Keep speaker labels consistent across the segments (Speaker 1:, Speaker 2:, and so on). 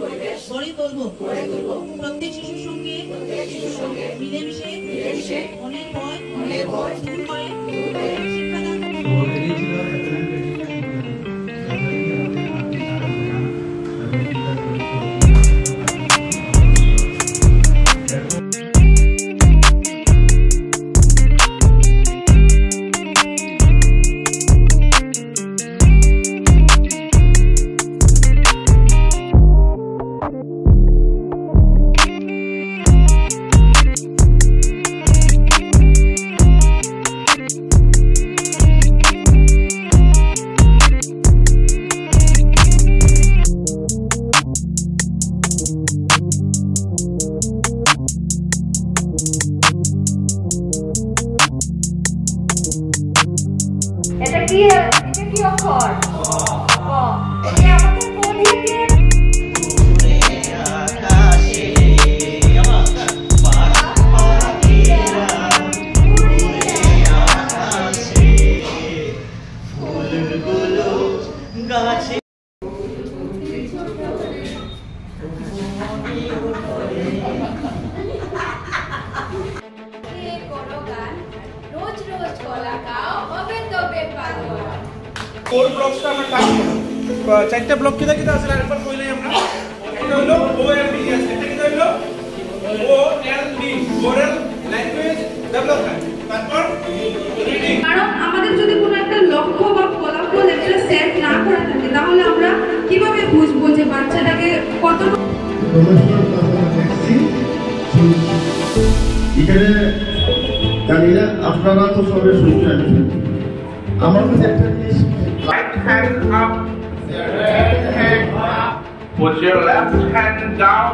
Speaker 1: গড়ে তুলব প্রত্যেক শিশুর সঙ্গে মিলেমিশে মনের ভয় দূর করে শিক্ষাদান
Speaker 2: এটা কি অক্ষর? এটা আমাকে পড়িয়ে দিয়ে আকাশে আমার পাখিরা উড়ে আকাশে ফুলগুলো গাছে
Speaker 3: কোর ব্লকটা আমরা কাজ করব চারটা ব্লক কিটা কিটা আছে আরেকবার কইলাই আমরা এটা হলো OLD আছে এটা কিটা হলো OLD ওরাল ল্যাঙ্গুয়েজ ডেভেলপমেন্ট তারপর রিডিং
Speaker 2: কারণ আমাদের যদি কোনো একটা লক্ষ্য বা ফলাফল একটা সেট না করা থাকে তাহলে আমরা কিভাবে বুঝবো যে বাচ্চাটাকে কত
Speaker 4: এখানে জানিনা আপনারা তো সবাই শুনছেন আমার কাছে একটা জিনিস
Speaker 3: right hand up right hand up put your left hand down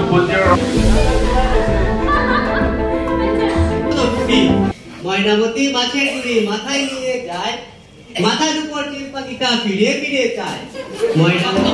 Speaker 3: put your
Speaker 5: Mainamati মাছের গুড়ি মাথায় নিয়ে যায় মাথার উপর টিল পাখিটা ফিরে ফিরে চায় ময়নামতি